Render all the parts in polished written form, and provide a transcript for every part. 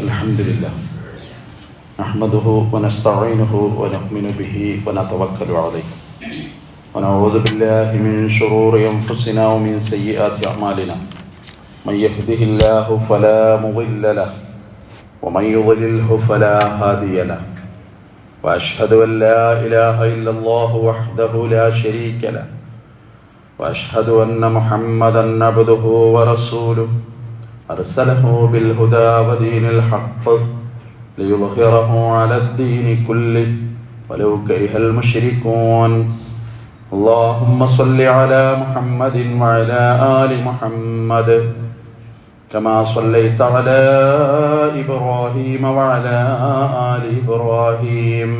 الحمد لله نحمده ونستعينه ونؤمن به ونتوكل عليه ونعوذ بالله من شرور أنفسنا ومن سيئات أعمالنا من يهده الله فلا مضل له ومن يضلله فلا هادي له وأشهد أن لا إله إلا الله وحده لا شريك له وأشهد أن محمدا عبده ورسوله أرسله بالهدى ودين الحق ليظهره على الدين كله ولو كره المشركون اللهم صل على محمد وعلى آل محمد كما صليت على إبراهيم وعلى آل إبراهيم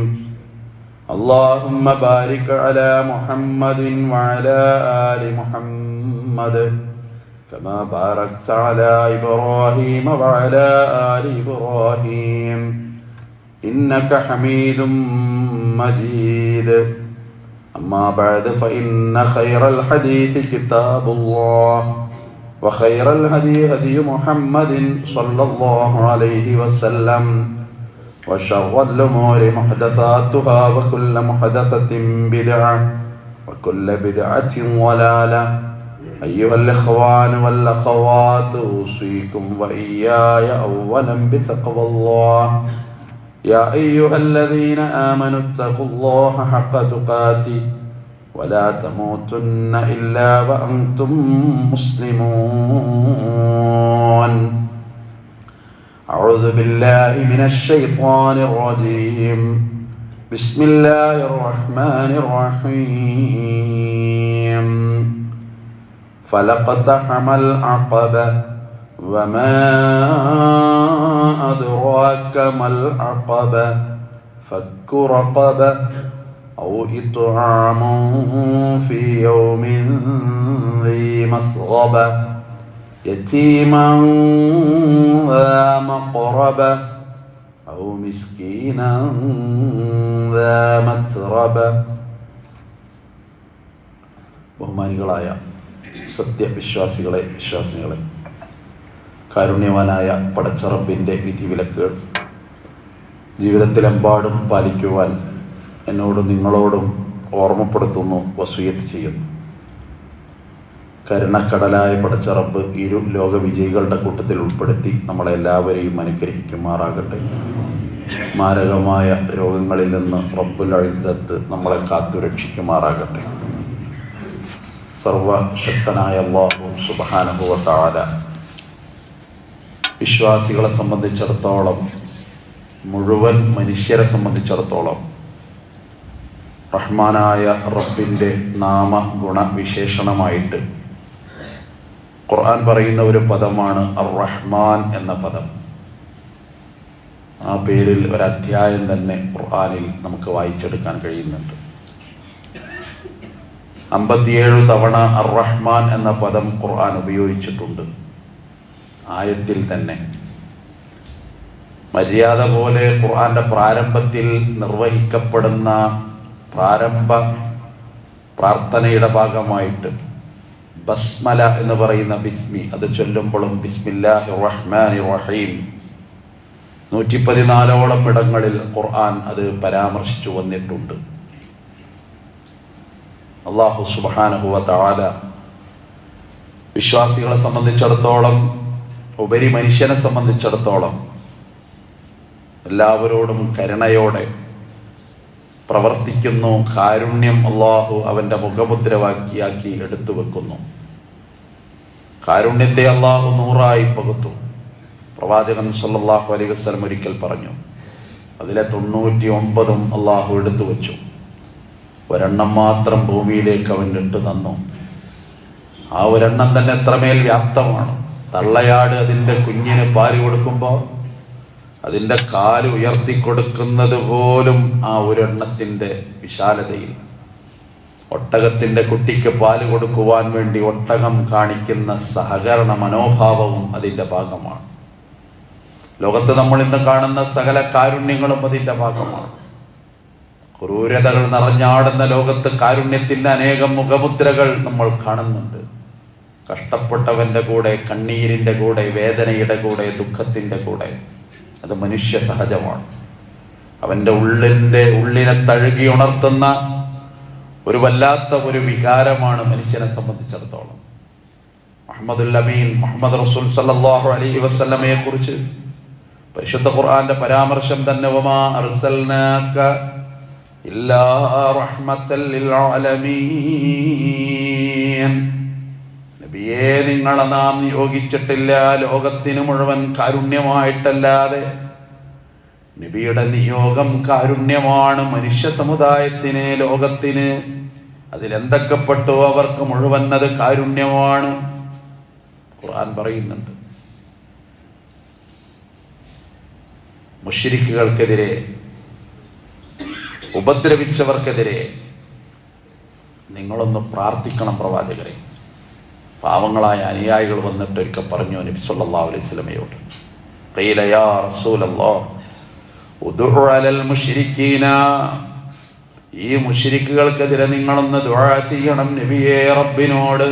اللهم بارك على محمد وعلى آل محمد كما باركت على إبراهيم وعلى آل إبراهيم إنك حميد مجيد أما بعد فإن خير الحديث كتاب الله وخير الهدي هدي محمد صلى الله عليه وسلم وشر الأمور محدثاتها وكل محدثة بدعة وكل بدعة ضلالة أيها الإخوان والأخوات أوصيكم وإياي أولا بتقوى الله يا أيها الذين آمنوا اتقوا الله حق تقاته ولا تموتن إلا وأنتم مسلمون أعوذ بالله من الشيطان الرجيم بسم الله الرحمن الرحيم فلقتحم العقبة وما أدراك ما العقبة فك رقبة أو إطعام في يوم ذي مسغبة يتيما ذا مقربة أو مسكينا ذا متربة ബഹുമാനികളായ സത്യവിശ്വാസികളെ വിശ്വാസികളെ, കാരുണ്യവാനായ പടച്ചറബിൻ്റെ വിധിവിലക്കുകൾ ജീവിതത്തിലെമ്പാടും പാലിക്കുവാൻ എന്നോടും നിങ്ങളോടും ഓർമ്മപ്പെടുത്തുന്നു, വസിയത്ത് ചെയ്യുന്നു. കരുണക്കടലായ പടച്ചറബ് ഇരു ലോക വിജയികളുടെ കൂട്ടത്തിൽ ഉൾപ്പെടുത്തി നമ്മളെല്ലാവരെയും അനുഗ്രഹിക്കുമാറാകട്ടെ. മാരകമായ രോഗങ്ങളിൽ നിന്ന് റബ്ബുൽ ഇസ്സത്ത് നമ്മളെ കാത്തുരക്ഷിക്കുമാറാകട്ടെ. സർവശക്തനായ അല്ലാഹു സുബ്ഹാനഹു വ തആല വിശ്വാസികളെ സംബന്ധിച്ചിടത്തോളം, മുഴുവൻ മനുഷ്യരെ സംബന്ധിച്ചിടത്തോളം റഹ്മാനായ റബ്ബിൻ്റെ നാമ ഗുണവിശേഷണമായിട്ട് ഖുർആൻ പറയുന്ന ഒരു പദമാണ് അർ-റഹ്മാൻ എന്ന പദം. ആ പേരിൽ ഒരു അധ്യായം തന്നെ ഖുർആനിൽ നമുക്ക് വായിച്ചെടുക്കാൻ കഴിയുന്നുണ്ട്. 57 തവണ അർ-റഹ്മാൻ എന്ന പദം ഖുർആൻ ഉപയോഗിച്ചിട്ടുണ്ട്. ആയത്തിൽ തന്നെ മര്യാദ പോലെ ഖുർആന്റെ പ്രാരംഭത്തിൽ നിർവഹിക്കപ്പെടുന്ന പ്രാരംഭ പ്രാർത്ഥനയുടെ ഭാഗമായിട്ട് ബസ്മല എന്ന് പറയുന്ന ബിസ്മി, അത് ചൊല്ലുമ്പോഴും ബിസ്മില്ലാഹിർ റഹ്മാനിർ റഹീം 114ഓളം ഇടങ്ങളിൽ ഖുർആൻ അത് പരാമർശിച്ചു വന്നിട്ടുണ്ട്. അല്ലാഹു സുബ്ഹാനഹു വ തആല വിശ്വാസികളെ സംബന്ധിച്ചിടത്തോളം, ഉപരി മനുഷ്യനെ സംബന്ധിച്ചിടത്തോളം എല്ലാവരോടും കരുണയോടെ പ്രവർത്തിക്കുന്നു. കാരുണ്യം അല്ലാഹു അവൻ്റെ മുഖമുദ്രവാക്കിയാക്കി എടുത്തു വെക്കുന്നു. കാരുണ്യത്തെ അല്ലാഹു 100ആയി പകുത്തു. പ്രവാചകൻ സല്ലല്ലാഹു അലൈഹി വസല്ലം ഒരിക്കൽ പറഞ്ഞു, അതിലെ 99ഉം അല്ലാഹു എടുത്തു വെച്ചു, ഒരെണ്ണം മാത്രം ഭൂമിയിലേക്ക് അവൻ ഇട്ടു തന്നു. ആ ഒരെണ്ണം തന്നെ എത്രമേൽ വ്യാപ്തമാണ്. തള്ളയാട് അതിൻ്റെ കുഞ്ഞിന് പാല് കൊടുക്കുമ്പോൾ അതിൻ്റെ കാല് ഉയർത്തിക്കൊടുക്കുന്നത് പോലും ആ ഒരെണ്ണത്തിൻ്റെ വിശാലതയിൽ. ഒട്ടകത്തിൻ്റെ കുട്ടിക്ക് പാല് കൊടുക്കുവാൻ വേണ്ടി ഒട്ടകം കാണിക്കുന്ന സഹകരണ മനോഭാവവും അതിൻ്റെ ഭാഗമാണ്. ലോകത്ത് നമ്മൾ ഇന്ന് കാണുന്ന സകല കാരുണ്യങ്ങളും അതിൻ്റെ ഭാഗമാണ്. ക്രൂരതകൾ നിറഞ്ഞാടുന്ന ലോകത്ത് കാരുണ്യത്തിൻ്റെ അനേകം മുഖമുദ്രകൾ നമ്മൾ കാണുന്നുണ്ട്. കഷ്ടപ്പെട്ടവൻ്റെ കൂടെ, കണ്ണീരിൻ്റെ കൂടെ, വേദനയുടെ കൂടെ, ദുഃഖത്തിൻ്റെ കൂടെ അത് മനുഷ്യ സഹജമാണ്. അവൻ്റെ ഉള്ളിനെ തഴുകി ഉണർത്തുന്ന ഒരു വല്ലാത്ത ഒരു വികാരമാണ് മനുഷ്യനെ സംബന്ധിച്ചിടത്തോളം. മുഹമ്മദുൽ അമീൻ മുഹമ്മദ് റസൂൽ സല്ലല്ലാഹു അലൈഹി വസല്ലമയെ കുറിച്ച് പരിശുദ്ധ ഖുർആന്റെ പരാമർശം തന്നെ വമാ അർസൽനാക ഇല്ലാ റഹ്മത്തൽ ലിൽ ആലമീൻ. നബിയെ, നിങ്ങളെ നാം നിയോഗിച്ചിട്ടില്ല ലോകത്തിന് മുഴുവൻ കാരുണ്യമായിട്ടല്ലാതെ. നബിയുടെ നിയോഗം കാരുണ്യമാണ് മനുഷ്യ സമുദായത്തിന്, ലോകത്തിന്. അതിലെന്തൊക്കെ പെട്ടു അവർക്ക് മുഴുവൻ അത് കാരുണ്യമാണ്. ഖുർആൻ പറയുന്നുണ്ട്, മുശ്രിക്കുകൾക്കെതിരെ, ഉപദ്രവിച്ചവർക്കെതിരെ നിങ്ങളൊന്ന് പ്രാർത്ഥിക്കണം പ്രവാചകരെ. പാവങ്ങളായ അനുയായികൾ വന്നിട്ട് ഒരിക്കൽ പറഞ്ഞു നബി സല്ലല്ലാഹു അലൈഹി വസല്ലമയോട്, ഖീല യാ റസൂലല്ലാഹ് ഉദ്ഉ അലൽ മുശ്രിക്കീന, ഈ മുശ്രിക്കുകൾക്കെതിരെ നിങ്ങളൊന്ന് ദുആ ചെയ്യണം നബിയേ റബ്ബിനോട്.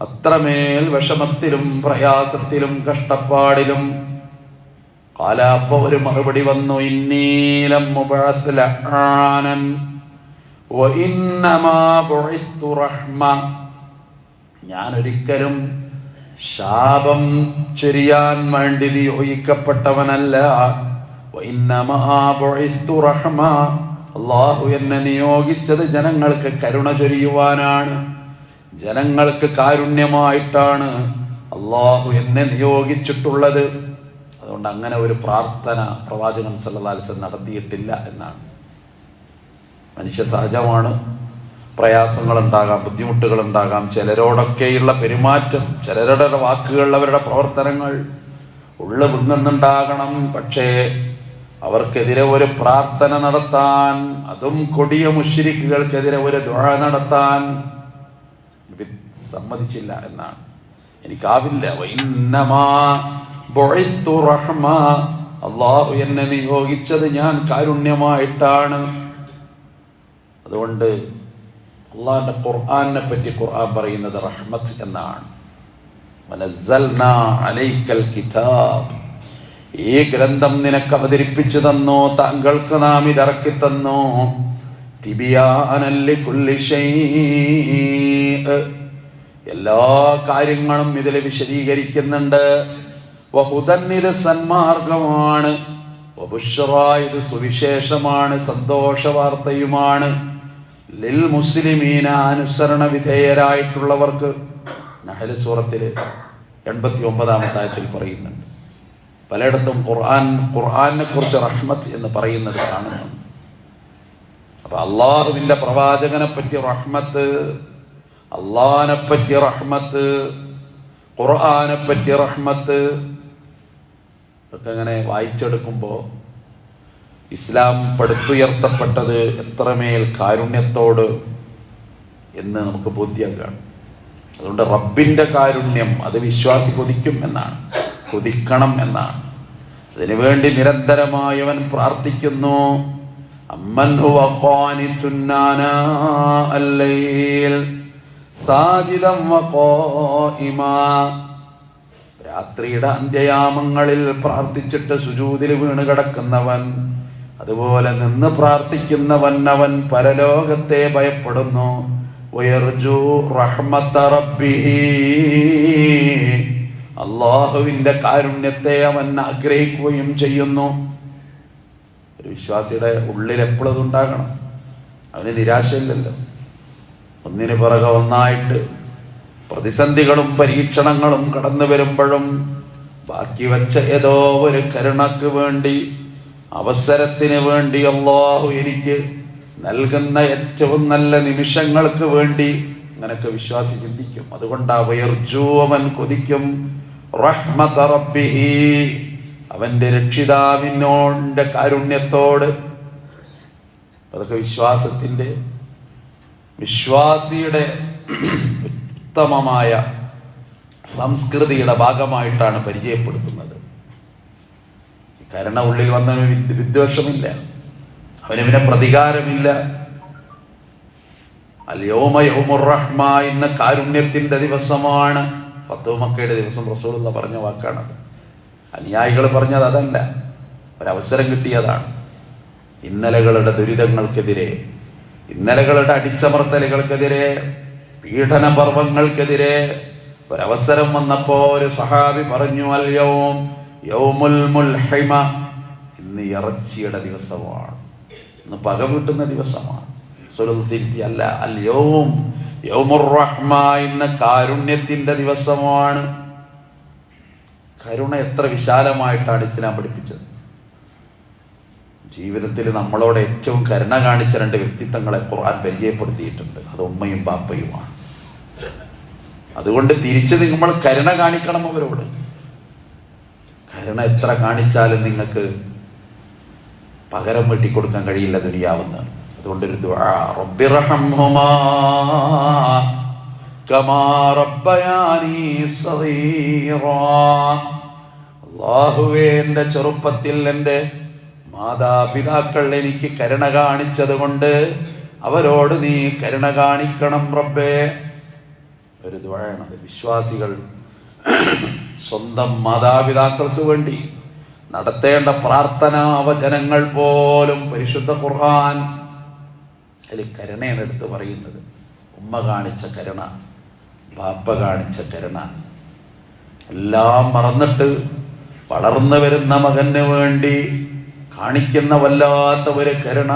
അത്രമേൽ വിഷമത്തിലും പ്രയാസത്തിലും കഷ്ടപ്പാടിലും. ഖാല, അപ്പൊ ഒരു മറുപടി വന്നു, ഇന്നീ ലം മുബഅസ് ലഅാനൻ വ ഇന്നമാ ബുഇസ്തു റഹ്മ. ഞാൻ ഒരിക്കലും ശാപം ചൊരിയാൻ വേണ്ടി നിയോഗിക്കപ്പെട്ടവനല്ല. അല്ലാഹു എന്നെ നിയോഗിച്ചത് ജനങ്ങൾക്ക് കരുണ ചൊരിയുവാനാണ്, ജനങ്ങൾക്ക് കാരുണ്യമായിട്ടാണ് അല്ലാഹു എന്നെ നിയോഗിച്ചിട്ടുള്ളത്. അതുകൊണ്ട് അങ്ങനെ ഒരു പ്രാർത്ഥന പ്രവാചകൻ സല്ലല്ലാഹു അലൈഹി വസല്ലം നടത്തിയിട്ടില്ല എന്നാണ്. മനുഷ്യ സഹജമാണ്, പ്രയാസങ്ങളുണ്ടാകാം, ബുദ്ധിമുട്ടുകളുണ്ടാകാം, ചിലരോടൊക്കെയുള്ള പെരുമാറ്റം, ചിലരുടെ വാക്കുകൾ, അവരുടെ പ്രവർത്തനങ്ങൾ ഉള്ളുണ്ടാകണം. പക്ഷേ അവർക്കെതിരെ ഒരു പ്രാർത്ഥന നടത്താൻ, അതും കൊടിയ മുശ്രിക്കുകൾക്കെതിരെ ഒരു ദുആ നടത്താൻ സമ്മതിച്ചില്ല എന്നാണ്. എനിക്കാവില്ല. അല്ലാഹു എന്നെ നിയോഗിച്ചത് ഞാൻ കാരുണ്യമായിട്ടാണ്. അതുകൊണ്ട് അള്ളാഹിന്റെ ഖുർആനെ പറ്റി ഖുർആൻ പറയുന്നത് റഹ്മത്ത് എന്നാണ്. വനസ്സൽനാ അലൈക്കൽ കിതാബ്, ഈ ഗ്രന്ഥം നിനക്ക് അവതരിപ്പിച്ചു തന്നു, താങ്കൾക്ക് നാം ഇതിറക്കി തന്നു. തിബിയാനൻ ലികുല്ലി ഷൈഅ്, എല്ലാ കാര്യങ്ങളും ഇതിൽ വിശദീകരിക്കുന്നുണ്ട്. വഹുദൻ, ഇത് സന്മാർഗമാണ്. വബുശ്റാ, ഇത് സുവിശേഷമാണ്, സന്തോഷ വാർത്തയുമാണ്. ലിൽ മുസ്ലിമീന, അനുസരണ വിധേയരായിട്ടുള്ളവർക്ക്. നഹ്ൽ സൂറത്തില് 89-ാമത്തെ ആയത്തിൽ പറയുന്നുണ്ട്. പലയിടത്തും ഖുർആനെ കുറിച്ച് റഹ്മത്ത് എന്ന് പറയുന്നത് കാണുന്നു. അപ്പൊ അള്ളാഹുവിന്റെ പ്രവാചകനെ പറ്റി റഹ്മത്ത്, അള്ളാഹിനെ പറ്റി റഹ്മത്ത്, ഖുർആനെ പറ്റി റഹ്മത്ത്, ഇതൊക്കെ ഇങ്ങനെ വായിച്ചെടുക്കുമ്പോ ഇസ്ലാം പടുത്തുയർത്തപ്പെട്ടത് എത്രമേൽ കാരുണ്യത്തോട് എന്ന് നമുക്ക് ബോധ്യമാകാണ്. അതുകൊണ്ട് റബ്ബിന്റെ കാരുണ്യം അത് വിശ്വാസി കൊതിക്കും എന്നാണ്, കൊതിക്കണം എന്നാണ്. അതിനുവേണ്ടി നിരന്തരമായി അവൻ പ്രാർത്ഥിക്കുന്നു. അമ്മൻ ഹുവ ഖാനിതുൻ ആനാഅൽ ലൈൽ സാജിദൻ വഖായിമാ, രാത്രിയുടെ അന്ത്യയാമങ്ങളിൽ പ്രാർത്ഥിച്ചിട്ട് സുജൂദിൽ വീണ് കിടക്കുന്നവൻ, അതുപോലെ നിന്ന് പ്രാർത്ഥിക്കുന്നവൻ, അവൻ പരലോകത്തെ ഭയപ്പെടുന്നു. വയർജു റഹ്മത റബ്ബിഹി, അല്ലാഹുവിന്റെ കാരുണ്യത്തെ അവൻ ആഗ്രഹിക്കുകയും ചെയ്യുന്നു. ഒരു വിശ്വാസിയുടെ ഉള്ളിൽ എപ്പോഴും അതുണ്ടാകണം. അവന് നിരാശയില്ലല്ലോ. ഒന്നിനു പിറകെ ഒന്നായിട്ട് പ്രതിസന്ധികളും പരീക്ഷണങ്ങളും കടന്നു വരുമ്പോഴും ബാക്കി വെച്ച ഏതോ ഒരു കരുണക്ക് വേണ്ടി, അവസരത്തിന് വേണ്ടി, അല്ലാഹു എനിക്ക് നൽകുന്ന ഏറ്റവും നല്ല നിമിഷങ്ങൾക്ക് വേണ്ടി അങ്ങനൊക്കെ വിശ്വാസി ചിന്തിക്കും. അതുകൊണ്ടാ വയർജു, അവൻ കൊതിക്കും റഹ്മത റബ്ബിഹി, അവന്റെ രക്ഷിതാവിനോന്റെ കാരുണ്യത്തോട്. അതൊക്കെ വിശ്വാസിയുടെ ഉത്തമമായ സംസ്കൃതിയുടെ ഭാഗമായിട്ടാണ് പരിചയപ്പെടുത്തുന്നത്. കരുണ ഉള്ളിൽ വന്നവന് വിദ്വേഷമില്ല, അവന് പ്രതികാരമില്ല. അൽയൗമ യൗമുർ റഹ്മ, ഇന്ന് കാരുണ്യത്തിന്റെ ദിവസമാണ്. ഫത്വ മക്കയുടെ ദിവസം റസൂലുള്ളാഹി പറഞ്ഞ വാക്കാണത്. അനുയായികൾ പറഞ്ഞത് അതല്ല. ഒരവസരം കിട്ടിയതാണ്. ഇന്നലകളുടെ ദുരിതങ്ങൾക്കെതിരെ, ഇന്നലകളുടെ അടിച്ചമർത്തലുകൾക്കെതിരെ, പീഡന പർവങ്ങൾക്കെതിരെ ഒരവസരം വന്നപ്പോ ഒരു സഹാബി പറഞ്ഞു, അൽ യൗമുൽ മുൽഹിമ, ഇന്ന് ഇറച്ചിയുടെ ദിവസമാണ്, ഇന്ന് പക വീട്ടുന്ന ദിവസമാണ്. തിരുത്തി അല്ല, അൽ യൗമുർ റഹ്മ, ഇന്ന് കാരുണ്യത്തിന്റെ ദിവസമാണ്. കരുണ എത്ര വിശാലമായിട്ടാണ് ഇസ്ലാം പഠിപ്പിച്ചത്. ജീവിതത്തിൽ നമ്മളോട് ഏറ്റവും കരുണ കാണിച്ച 2 വ്യക്തിത്വങ്ങളെ ഖുർആൻ പരിചയപ്പെടുത്തിയിട്ടുണ്ട്. അത് ഉമ്മയും ബാപ്പയുമാണ്. അതുകൊണ്ട് തിരിച്ച് നമ്മൾ കരുണ കാണിക്കണം അവരോട്. കരുണ എത്ര കാണിച്ചാലും നിങ്ങൾക്ക് പകരം വെട്ടിക്കൊടുക്കാൻ കഴിയില്ല ദുനിയാവെന്നാണ്. അതുകൊണ്ടൊരു ദുആ, റബ്ബിർഹംഹുമാ കമാ റബ്ബയാനി സഗീറാ. അല്ലാഹുവേ, എൻ്റെ ചെറുപ്പത്തിൽ എൻ്റെ മാതാപിതാക്കൾ എനിക്ക് കരുണ കാണിച്ചത് കൊണ്ട് അവരോട് നീ കരുണ കാണിക്കണം റബ്ബേ. ഒരു ദുആയാണത്. വിശ്വാസികൾ സ്വന്തം മാതാപിതാക്കൾക്ക് വേണ്ടി നടത്തേണ്ട പ്രാർത്ഥനാ വചനങ്ങൾ പോലും പരിശുദ്ധ ഖുർആൻ അതിൽ കരുണയാണ് എടുത്ത് പറയുന്നത്. ഉമ്മ കാണിച്ച കരുണ, ബാപ്പ കാണിച്ച കരുണ, എല്ലാം മറന്നിട്ട് വളർന്നു വരുന്ന മകന് വേണ്ടി കാണിക്കുന്ന വല്ലാത്ത ഒരു കരുണ.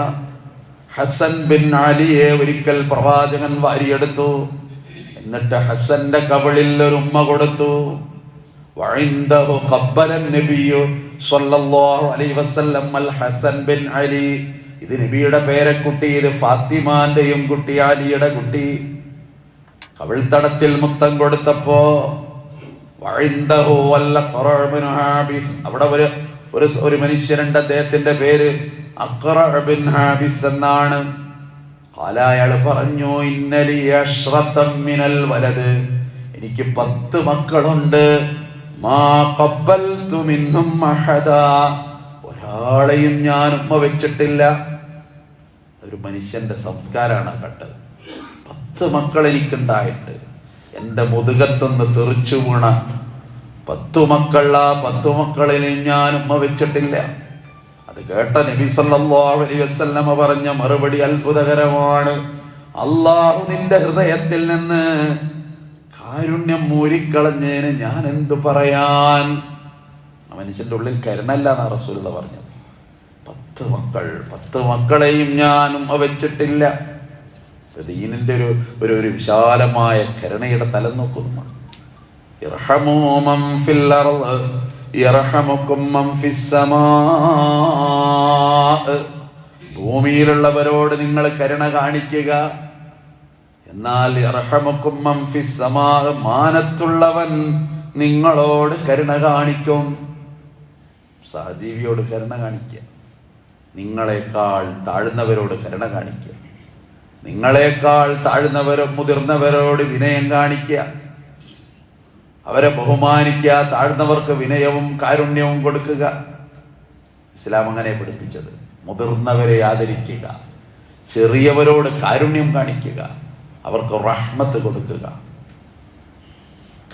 ഹസൻ ബിൻ അലിയെ ഒരിക്കൽ പ്രവാചകൻ വാരിയെടുത്തു. എന്നിട്ട് ഹസന്റെ കവിളിൽ ഒരു ഉമ്മ കൊടുത്തു. വഇൻദഹു ഖബ്ബല നബിയു സ്വല്ലല്ലാഹു അലൈഹി വസല്ലം അൽ ഹസൻ ബിൻ അലി. ഇത് നബിയുടെ പേരക്കുട്ടി, ഇത് ഫാത്തിമാന്റെയും കുട്ടി, അലിയുടെ കുട്ടി. കവിൾത്തടത്തിൽ മുത്തം കൊടുത്തപ്പോ വഇൻദഹു അൽ-ഖറ ബിൻ ഹാബിസ്, അവിടെ ഒരു മനുഷ്യനുണ്ട്, അദ്ദേഹത്തിന്റെ പേര് അഖറ ബിൻ ഹാബിസ് എന്നാണ്. അയാൾ പറഞ്ഞു, ഇന്നലി അശ്റതം മിനൽ വലദ്, എനിക്ക് 10 മക്കളുണ്ട്. മാ ഖബ്ബൽതു മിൻഹും അഹദാ, ഒരാളെയും ഞാൻ ഉമ്മ വെച്ചിട്ടില്ല. ഒരു മനുഷ്യന്റെ സംസ്കാരമാണ് കണ്ടത്. 10 മക്കൾ എനിക്കുണ്ടായിട്ട് എൻ്റെ മുതുകത്തുനിന്ന് തെറിച്ചു വീണ 10 മക്കൾ, ആ 10 മക്കളിൽ ഞാൻ ഉമ്മ വെച്ചിട്ടില്ല. അത് കേട്ട നബി സല്ലല്ലാഹു അലൈഹി വസല്ലമ പറഞ്ഞ മറുപടി അത്ഭുതകരമാണ്. അല്ലാഹു നിന്റെ ഹൃദയത്തിൽ നിന്ന് കാരുണ്യം മൂരിക്കളഞ്ഞതിന് ഞാൻ എന്തു പറയാൻ. ആ മനുഷ്യന്റെ ഉള്ളിൽ കരുണല്ല എന്നാ റസൂലുള്ള പറഞ്ഞത്. 10 മക്കൾ, 10 മക്കളെയും ഞാൻ ഉമ്മ വെച്ചിട്ടില്ല. ദീനിന്റെ ഒരു വിശാലമായ കരുണയുടെ തലം നോക്കുന്നു. ഇർഹമൂ മൻ ഫിൽ അർള് യർഹമുക്കും മൻ ഫിസ് സമാ. ഭൂമിയിലുള്ളവരോട് നിങ്ങൾ കരുണ കാണിക്കുക, എന്നാൽ യർഹമുക്കും മൻ ഫിസ് സമാ, മാനത്തുള്ളവൻ നിങ്ങളോട് കരുണ കാണിക്കും. സഹജീവിയോട് കരുണ കാണിക്കുക, നിങ്ങളെക്കാൾ താഴ്ന്നവരോട് കരുണ കാണിക്കുക, നിങ്ങളെക്കാൾ താഴ്ന്നവരും മുതിർന്നവരോട് വിനയം കാണിക്കുക, അവരെ ബഹുമാനിക്കുക, താഴ്ന്നവർക്ക് വിനയവും കാരുണ്യവും കൊടുക്കുക. ഇസ്ലാം അങ്ങനെ പഠിപ്പിച്ചത്. മുതിർന്നവരെ ആദരിക്കുക, ചെറിയവരോട് കാരുണ്യം കാണിക്കുക, അവർക്ക് റഹ്മത്ത് കൊടുക്കുക.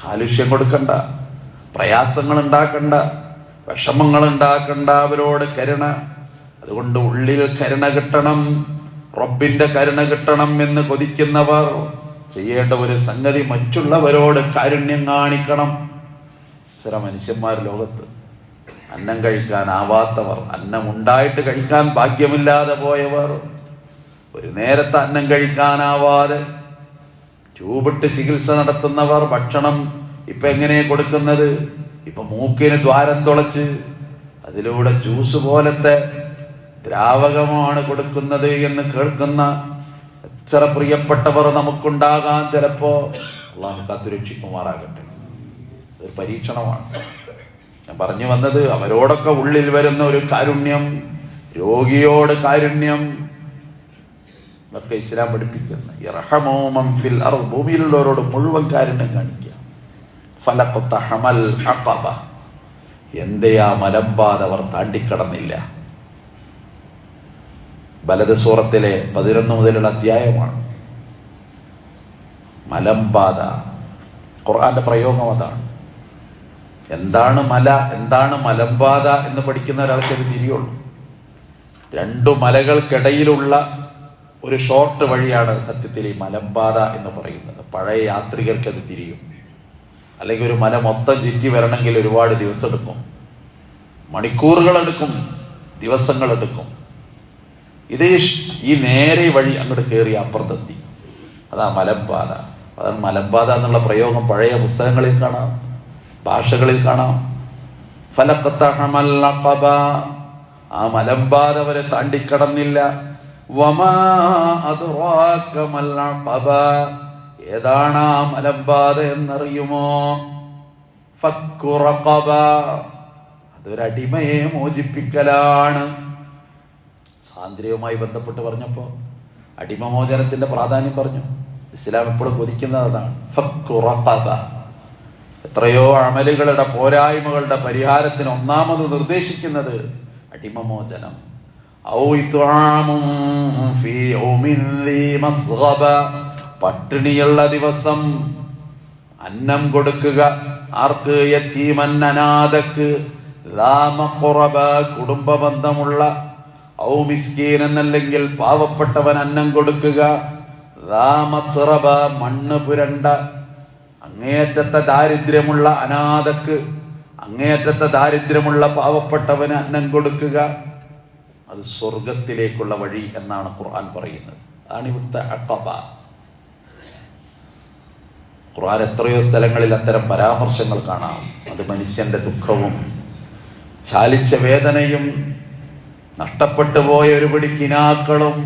കാലുഷ്യം കൊടുക്കണ്ട, പ്രയാസങ്ങൾ ഉണ്ടാക്കണ്ട, വിഷമങ്ങൾ ഉണ്ടാക്കണ്ട, അവരോട് കരുണ. അതുകൊണ്ട് ഉള്ളിൽ കരുണ കിട്ടണം, റബ്ബിന്റെ കരുണ കിട്ടണം എന്ന് കൊതിക്കുന്നവർ ചെയ്യേണ്ട ഒരു സംഗതി മറ്റുള്ളവരോട് കാരുണ്യം കാണിക്കണം. ചില മനുഷ്യന്മാർ ലോകത്ത് അന്നം കഴിക്കാനാവാത്തവർ, അന്നം ഉണ്ടായിട്ട് കഴിക്കാൻ ഭാഗ്യമില്ലാതെ പോയവർ, ഒരു നേരത്തെ അന്നം കഴിക്കാനാവാതെ ട്യൂബിട്ട് ചികിത്സ നടത്തുന്നവർ, ഭക്ഷണം ഇപ്പൊ എങ്ങനെ കൊടുക്കുന്നത്? ഇപ്പൊ മൂക്കിന് ദ്വാരം തുളച്ച് അതിലൂടെ ജ്യൂസ് പോലത്തെ ദ്രാവകമാണ് കൊടുക്കുന്നത് എന്ന് കേൾക്കുന്ന എത്ര പ്രിയപ്പെട്ടവർ നമുക്കുണ്ടാകാൻ. ചിലപ്പോ അള്ളാഹു കാത്തുരക്ഷിക്കുമാറാകട്ടെ. ഒരു പരീക്ഷണമാണ്. ഞാൻ പറഞ്ഞു വന്നത്, അവരോടൊക്കെ ഉള്ളിൽ വരുന്ന ഒരു കാരുണ്യം, രോഗിയോട് കാരുണ്യം, ഒക്കെ ഇസ്ലാം പഠിപ്പിക്കുന്ന. ഇർഹമൂ മൻ ഫിൽ അർദ്, ഭൂമിയിലുള്ളവരോട് മുഴുവൻ കാരുണ്യം കാണിക്കുക. ഫലഖ്തഹമൽ അഖബ, എന്തേ ആ മലമ്പാത അവർ താണ്ടിക്കടന്നില്ല. ബലദ് സൂറത്തിലെ 11 മുതലുള്ള അധ്യായമാണ്. മലമ്പാത, ഖുർആന്റെ പ്രയോഗം അതാണ്. എന്താണ് മല, എന്താണ് മലമ്പാത എന്ന് പഠിക്കുന്ന ഒരാൾക്ക് അത് തിരിയുള്ളൂ. രണ്ടു മലകൾക്കിടയിലുള്ള ഒരു ഷോർട്ട് വഴിയാണ് സത്യത്തിൽ ഈ മലമ്പാത എന്ന് പറയുന്നത്. പഴയ യാത്രികർക്ക് അത് തിരിയും. അല്ലെങ്കിൽ ഒരു മല മൊത്തം ചുറ്റി വരണമെങ്കിൽ ഒരുപാട് ദിവസം എടുക്കും, മണിക്കൂറുകളെടുക്കും, ദിവസങ്ങളെടുക്കും. ഇത് ഈ നേരെ വഴി അങ്ങോട്ട് കയറി അപ്പുറത്തെത്തി, അതാ മലമ്പാത. അതാണ് മലമ്പാത എന്നുള്ള പ്രയോഗം പഴയ പുസ്തകങ്ങളിൽ കാണാം, ഭാഷകളിൽ കാണാം. ഫലഖതഹമൽ അഖബ, ആ മലമ്പാത വരെ താണ്ടിക്കടന്നില്ല. വമാ അദ്റാക മൽ അഖബ, ഏതാണ് ആ മലമ്പാത എന്നറിയുമോ? ഫക്കു റഖബ, അതൊരടിമയെ മോചിപ്പിക്കലാണ്. സ്വാതന്ത്ര്യവുമായി ബന്ധപ്പെട്ട് പറഞ്ഞപ്പോ അടിമമോചനത്തിന്റെ പ്രാധാന്യം പറഞ്ഞു. ഇസ്ലാം എപ്പോഴും കൊതിക്കുന്നത് അതാണ്, ഫക്കു റഖബ. എത്രയോ അമലുകളുടെ പോരായ്മകളുടെ പരിഹാരത്തിന് ഒന്നാമത് നിർദ്ദേശിക്കുന്നത് അടിമമോചനം. ഔ ഇത്ആമുൻ ഫീ യൗമിൻ ദീ മസ്ഗബ, പട്ടിണിയുള്ള ദിവസം അന്നം കൊടുക്കുക. ആർക്ക്? യതീമൻ, അനാഥക്ക്. ലാ മഖറബ, കുടുംബ ബന്ധമുള്ള. ഔ മിസ്കീനൻ, അല്ലെങ്കിൽ പാവപ്പെട്ടവൻ അന്നം കൊടുക്കുക. ലാ മത്റബ, മണ്ണ് പുരണ്ട. അങ്ങേയറ്റത്തെ ദാരിദ്ര്യമുള്ള അനാഥക്ക്, അങ്ങേയറ്റത്തെ ദാരിദ്ര്യമുള്ള പാവപ്പെട്ടവന് അന്നം കൊടുക്കുക. അത് സ്വർഗത്തിലേക്കുള്ള വഴി എന്നാണ് ഖുർആൻ പറയുന്നത്. അതാണ് ഇവിടുത്തെ അഖബ. ഖുർആൻ എത്രയോ സ്ഥലങ്ങളിൽ അത്തരം പരാമർശങ്ങൾ കാണാം. അത് മനുഷ്യന്റെ ദുഃഖവും ചാലിച്ച വേദനയും നഷ്ടപ്പെട്ടു പോയ ഒരുപടി കിനാക്കളും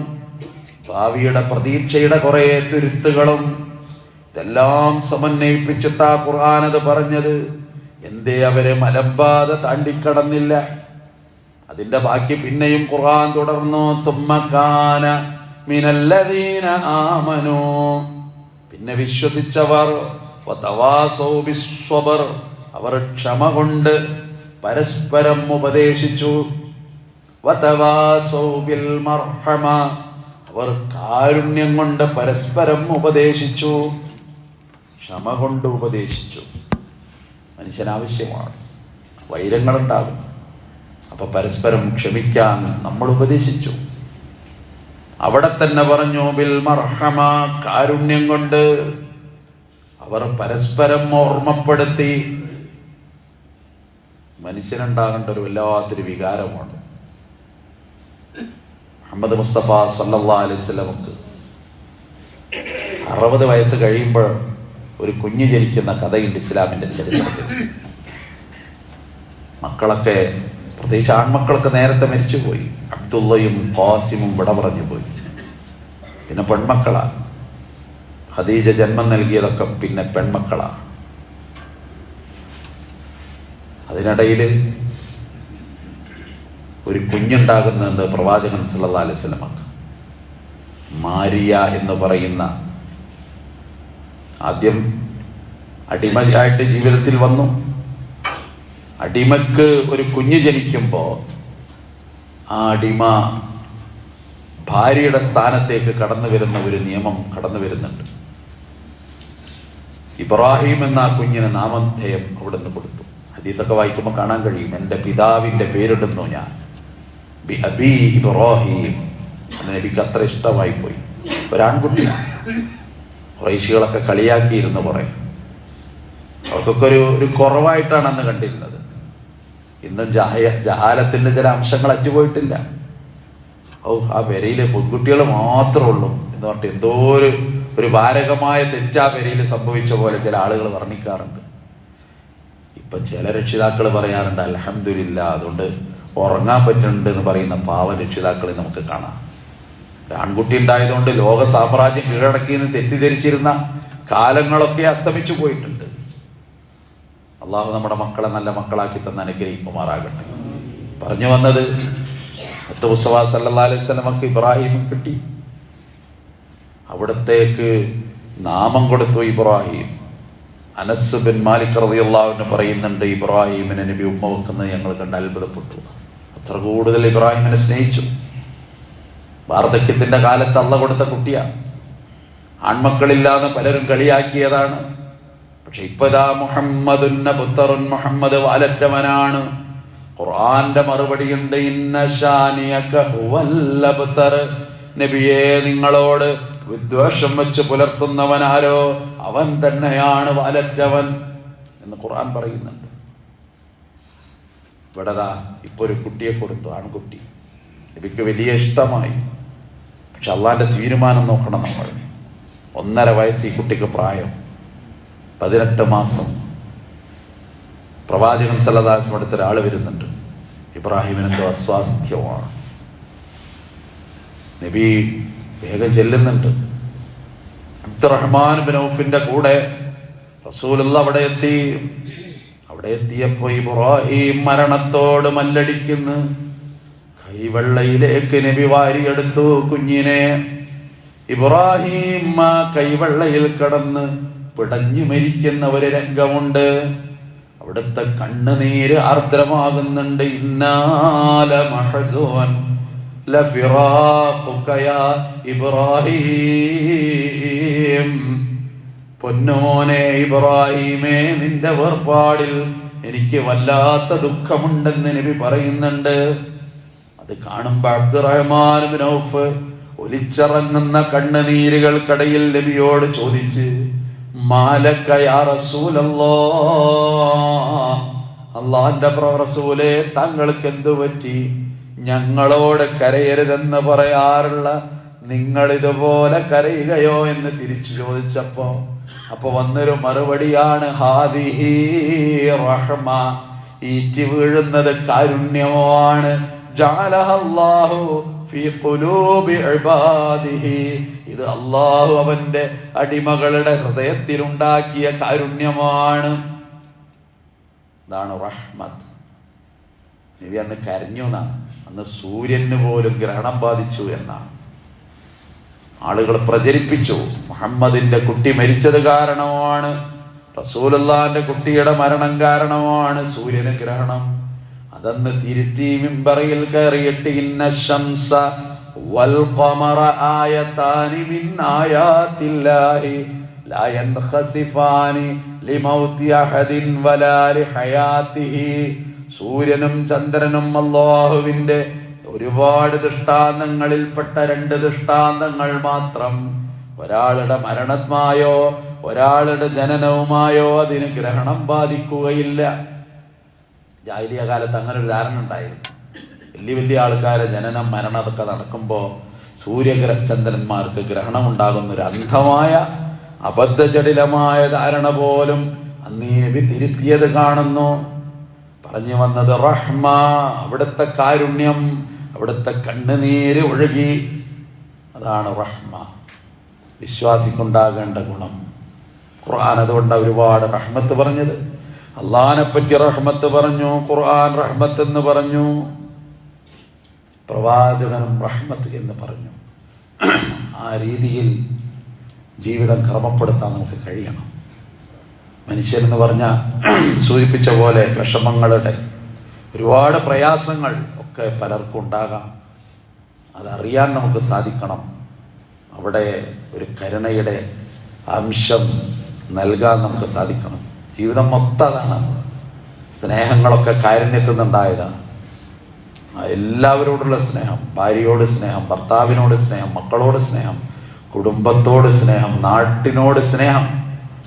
ഭാവിയുടെ പ്രതീക്ഷയുടെ കുറെ തുരുത്തുകളും ഇതെല്ലാം സമന്വയിപ്പിച്ചിട്ടാ ഖുർആൻ അത് പറഞ്ഞത്. എന്തേ അവരെ മലമ്പാത താണ്ടിക്കടന്നില്ല? അതിന്റെ ബാക്കി പിന്നെയും ഖുർആൻ തുടർന്നു. സുമ്മകാന മിനല്ലദീന ആമനൂ, പിന്നെ വിശ്വസിച്ചവർ. വതവാസൗ ബിസ്സബ്ർ, അവർ ക്ഷമ കൊണ്ട് പരസ്പരം ഉപദേശിച്ചു. വതവാസൗ ബിൽ മർഹമ, അവർ കാരുണ്യം കൊണ്ട് പരസ്പരം ഉപദേശിച്ചു. ക്ഷമ കൊണ്ട് ഉപദേശിച്ചു. മനുഷ്യനാവശ്യമാണ്, വൈരങ്ങളുണ്ടാകും. അപ്പൊ പരസ്പരം ക്ഷമിക്കാൻ നമ്മൾ ഉപദേശിച്ചു. അവിടെ തന്നെ പറഞ്ഞു ബിൽ മർഹമ, കാരുണ്യം കൊണ്ട് അവർ പരസ്പരം ഓർമ്മപ്പെടുത്തി. മനുഷ്യനുണ്ടാകേണ്ട ഒരു വല്ലാത്തൊരു വികാരമാണ്. മുഹമ്മദ് മുസ്തഫ സല്ലല്ലാഹു അലൈഹി വസല്ലമക്ക് 60 വയസ്സ് കഴിയുമ്പോൾ ഒരു കുഞ്ഞ് ജനിക്കുന്ന കഥയുണ്ട് ഇസ്ലാമിന്റെ ചരിത്രത്തിൽ. മക്കളൊക്കെ, പ്രത്യേകിച്ച് ആൺമക്കളൊക്കെ നേരത്തെ മരിച്ചുപോയി. അബ്ദുള്ളയും ഖാസിമും വിട പറഞ്ഞു പോയി. പിന്നെ പെൺമക്കളാ. ഖദീജ ജന്മം നൽകിയതൊക്കെ പിന്നെ പെൺമക്കളാ. അതിനിടയിൽ ഒരു കുഞ്ഞുണ്ടാകുന്നുണ്ട് പ്രവാചകൻ സല്ലല്ലാഹു അലൈഹി വസല്ലമക്ക്. മാരിയ എന്ന് പറയുന്ന, ആദ്യം അടിമയായിട്ട് ജീവിതത്തിൽ വന്നു. അടിമക്ക് ഒരു കുഞ്ഞ് ജനിക്കുമ്പോൾ ആ അടിമ ഭാര്യയുടെ സ്ഥാനത്തേക്ക് കടന്നു വരുന്ന ഒരു നിയമം കടന്നു വരുന്നുണ്ട്. ഇബ്രാഹിം എന്ന ആ കുഞ്ഞിന് നാമധേയം അവിടെ നിന്ന് കൊടുത്തു. ഹദീസൊക്കെ വായിക്കുമ്പോൾ കാണാൻ കഴിയും. എൻ്റെ പിതാവിൻ്റെ പേരിടുന്നു ഞാൻ, ബി അബി ഇബ്രാഹിം. നബിക്ക് അത്ര ഇഷ്ടമായി പോയി. ഒരാൺകുട്ടി. ഖുറൈശികളൊക്കെ കളിയാക്കിയിരുന്നു കുറെ. അവർക്കൊക്കെ ഒരു കുറവായിട്ടാണ് അന്ന് കണ്ടിരുന്നത്. ഇന്നും ജഹാലത്തിന്റെ ചില അംശങ്ങൾ അറ്റുപോയിട്ടില്ല. ആ പെരയിലെ പെൺകുട്ടികൾ മാത്രമേ ഉള്ളൂ എന്ന് പറഞ്ഞിട്ട് എന്തോ ഒരു ഭാരകമായ തെറ്റാ പെരയിൽ സംഭവിച്ച പോലെ ചില ആളുകൾ വർണ്ണിക്കാറുണ്ട്. ഇപ്പൊ ചില രക്ഷിതാക്കൾ പറയാറുണ്ട് അൽഹംദുലില്ലാ, അതുകൊണ്ട് ഉറങ്ങാൻ പറ്റുന്നുണ്ട് എന്ന് പറയുന്ന പാവ രക്ഷിതാക്കളെ നമുക്ക് കാണാം. ഒരു ആൺകുട്ടി ഉണ്ടായതുകൊണ്ട് ലോക സാമ്രാജ്യം കീഴടക്കിയെന്ന് തെറ്റിദ്ധരിച്ചിരുന്ന കാലങ്ങളൊക്കെ അസ്തമിച്ചു പോയിട്ടുണ്ട്. അള്ളാഹു നമ്മുടെ മക്കളെ നല്ല മക്കളാക്കി തന്ന് അനുഗ്രഹിക്കുമാറാകട്ടെ. പറഞ്ഞു വന്നത്, മുസ്തഫ സല്ലല്ലാഹു അലൈഹി വസല്ലമക്ക് ഇബ്രാഹിം കിട്ടി. അവിടത്തേക്ക് നാമം കൊടുത്തു ഇബ്രാഹിം. അനസ് ബിൻ മാലിക് റളിയല്ലാഹു അൻഹു പറയുന്നുണ്ട്, ഇബ്രാഹിമിനെ നബി ഉമ്മ വെക്കുന്നത് ഞങ്ങൾ കണ്ട് അത്ഭുതപ്പെട്ടു. അത്ര കൂടുതൽ ഇബ്രാഹിമിനെ സ്നേഹിച്ചു. വാർദ്ധക്യത്തിന്റെ കാലത്ത് അള്ള കൊടുത്ത കുട്ടിയാ. ആൺമക്കളില്ലാതെ പലരും കളിയാക്കിയതാണ്. പക്ഷെ ഇപ്പതാ മുഹമ്മദുൻ അബ്തറുൻ, മുഹമ്മദ് വാലറ്റവനാണ്. ഖുർആന്റെ മറുപടിയുണ്ട്, ഇന്ന ശാനിയക ഹുവൽ അബ്തർ, നബിയേ നിങ്ങളോട് വിദ്വേഷം വെച്ച് പുലർത്തുന്നവനാരോ അവൻ തന്നെയാണ് വാലറ്റവൻ എന്ന് ഖുർആൻ പറയുന്നുണ്ട്. ഇവിടെതാ ഇപ്പൊ ഒരു കുട്ടിയെ കൊടുത്തു, ആൺകുട്ടി. നബിക്ക് വലിയ ഇഷ്ടമായി. പക്ഷെ അള്ളാന്റെ തീരുമാനം നോക്കണം നമ്മൾ. 1.5 വയസ്സ് ഈ കുട്ടിക്ക് പ്രായം, 18 മാസം. പ്രവാചകൻ സല്ലല്ലാഹു അലൈഹി വസല്ലം അടുത്ത ഒരാൾ വരുന്നുണ്ട്. ഇബ്രാഹിമിന് എന്തോ അസ്വാസ്ഥ്യമാണ്. നബി വേഗം ചെല്ലുന്നുണ്ട്. അബ്ദുറഹ്മാൻ ബിൻ ഔഫിന്റെ കൂടെ റസൂലുള്ള അവിടെ എത്തി. അവിടെ എത്തിയപ്പോ ഇബ്രാഹിം മരണത്തോട് മല്ലടിക്കുന്നു. കൈവെള്ളയിലേക്ക് നബി വാരിയെടുത്തു കുഞ്ഞിനെ. ഇബ്രാഹിം ആ കൈവെള്ളയിൽ കിടന്ന് പിടഞ്ഞു മരിക്കുന്ന ഒരു രംഗമുണ്ട്. അവിടുത്തെ കണ്ണുനീര് ആർദ്രമാകുന്നുണ്ട്. ഇന്നാല മഹ്സൂൻ ലഫിറാഖുക യാ ഇബ്രാഹിം, പൊന്നോനെ ഇബ്രാഹിമേ നിന്റെ വേർപാടിൽ എനിക്ക് വല്ലാത്ത ദുഃഖമുണ്ടെന്ന് നബി പറയുന്നുണ്ട്. അത് കാണുമ്പോ അബ്ദുറഹ്മാൻ ബിൻ ഔഫ് ഒലിച്ചിറങ്ങുന്ന കണ്ണുനീരുകൾക്കിടയിൽ നബിയോട് ചോദിച്ച്, മാലക യാ റസൂലല്ലാഹ്, അല്ലാഹുവിന്റെ റസൂലേ താങ്കൾക്ക് എന്തു പറ്റി? ഞങ്ങളോട് കരയരുതെന്ന് പറയാറുള്ള നിങ്ങൾ ഇതുപോലെ കരയുകയോ എന്ന് തിരിച്ചു ചോദിച്ചപ്പോ അപ്പൊ വന്നൊരു മറുപടിയാണ്, ഹാദിഹി റഹ്മ, ഈറ്റി വീഴുന്നത് കാരുണ്യമാണ്. ജഅലഹല്ലാഹു ഫീ ഖുലൂബി ഇബാദിഹി, ഇത് അല്ലാഹു അവന്റെ അടിമകളുടെ ഹൃദയത്തിലുണ്ടാക്കിയ കാരുണ്യമാണ്. ഇതാണ് റഹ്മത്ത്. നബി അന്ന് കരഞ്ഞു എന്നാണ്. അന്ന് സൂര്യന് പോലും ഗ്രഹണം ബാധിച്ചു എന്നാണ് ആളുകൾ പ്രചരിപ്പിച്ചു. മുഹമ്മദിന്റെ കുട്ടി മരിച്ചത് കാരണമാണ്, റസൂലുള്ളാഹിന്റെ കുട്ടിയുടെ മരണം കാരണമാണ് സൂര്യന് ഗ്രഹണം. അതന്ന് തിരുത്തി മിമ്പറിൽ കയറിയിട്ട്, ഇന്ന ശംസ വൽ ഖമറ ആയതാനി മിൻ ആയാത്തില്ലാഹി ലാ യൻഖസിഫാനി ലിമൗതി അഹദിൻ വലാ ലിഹയാതിഹി, സൂര്യനും ചന്ദ്രനും അല്ലാഹുവിന്റെ ഒരുപാട് ദൃഷ്ടാന്തങ്ങളിൽപ്പെട്ട 2 ദൃഷ്ടാന്തങ്ങൾ മാത്രം. ഒരാളുടെ മരണമായോ ഒരാളുടെ ജനനവുമായോ അതിന് ഗ്രഹണം ബാധിക്കുകയില്ല. ജാഹിലിയ കാലത്ത് അങ്ങനെ ഒരു ധാരണ ഉണ്ടായിരുന്നു. വലിയ വലിയ ആൾക്കാരെ ജനനം മരണം അതൊക്കെ നടക്കുമ്പോൾ സൂര്യഗ്രഹചന്ദ്രന്മാർക്ക് ഗ്രഹണം ഉണ്ടാകുന്ന ഒരു അന്ധമായ അബദ്ധജടിലമായ ധാരണ പോലും അന്ന് ഈ നബി തിരുത്തിയത് കാണുന്നു. പറഞ്ഞു വന്നത് റഹ്മ, അവിടുത്തെ കാരുണ്യം, അവിടുത്തെ കണ്ണുനീര് ഒഴുകി, അതാണ് റഹ്മ, വിശ്വാസിക്കുണ്ടാകേണ്ട ഗുണം. ഖുർആൻ അതുകൊണ്ട് ഒരുപാട് റഹ്മത്ത് പറഞ്ഞത്. അള്ളാഹിനെ പറ്റി റഹ്മത്ത് പറഞ്ഞു, ഖുർആൻ റഹ്മത്ത് എന്ന് പറഞ്ഞു, പ്രവാചകനും റഹ്മത്ത് എന്ന് പറഞ്ഞു. ആ രീതിയിൽ ജീവിതം ക്രമപ്പെടുത്താൻ നമുക്ക് കഴിയണം. മനുഷ്യരെന്ന് പറഞ്ഞാൽ സൂചിപ്പിച്ച പോലെ വിഷമങ്ങളുടെ ഒരുപാട് പ്രയാസങ്ങൾ ഒക്കെ പലർക്കും ഉണ്ടാകാം. അതറിയാൻ നമുക്ക് സാധിക്കണം. അവിടെ ഒരു കരുണയുടെ അംശം നൽകാൻ നമുക്ക് സാധിക്കണം. ജീവിതം മൊത്തം അതാണ്. സ്നേഹങ്ങളൊക്കെ കാരുണ്യത്തിൽ നിന്നുണ്ടായതാണ്. എല്ലാവരോടുള്ള സ്നേഹം, ഭാര്യയോട് സ്നേഹം, ഭർത്താവിനോട് സ്നേഹം, മക്കളോട് സ്നേഹം, കുടുംബത്തോട് സ്നേഹം, നാട്ടിനോട് സ്നേഹം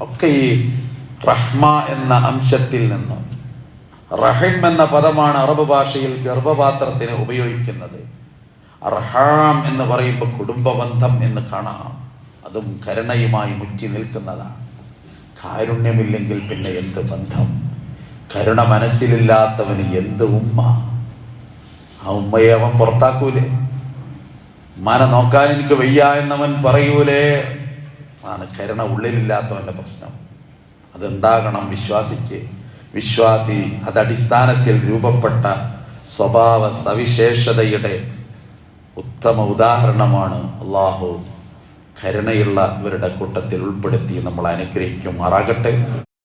ഒക്കെ ഈ റഹ്മ എന്ന അംശത്തിൽ നിന്നും. റഹിം എന്ന പദമാണ് അറബ് ഭാഷയിൽ ഗർഭപാത്രത്തിന് ഉപയോഗിക്കുന്നത്. അർഹാം എന്ന് പറയുമ്പോൾ കുടുംബബന്ധം എന്ന് കാണാം. അതും കരുണയുമായി മുറ്റി നിൽക്കുന്നതാണ്. കാരുണ്യമില്ലെങ്കിൽ പിന്നെ എന്ത് ബന്ധം? കരുണ മനസ്സിലില്ലാത്തവന് എന്ത് ഉമ്മ? ആ ഉമ്മയെ അവൻ പുറത്താക്കൂലേ? ഉമ്മാനെ നോക്കാൻ എനിക്ക് വയ്യ എന്നവൻ പറയൂലേ? ആണ് കരുണ ഉള്ളിലില്ലാത്തവന്റെ പ്രശ്നം. അതുണ്ടാകണം വിശ്വാസിക്ക്. വിശ്വാസി അതടിസ്ഥാനത്തിൽ രൂപപ്പെട്ട സ്വഭാവ സവിശേഷതയുടെ ഉത്തമ ഉദാഹരണമാണ്. അള്ളാഹു കരുണയുള്ളവരുടെ കൂട്ടത്തിൽ ഉൾപ്പെടുത്തി നമ്മൾ അനുഗ്രഹിക്കുമാറാകട്ടെ.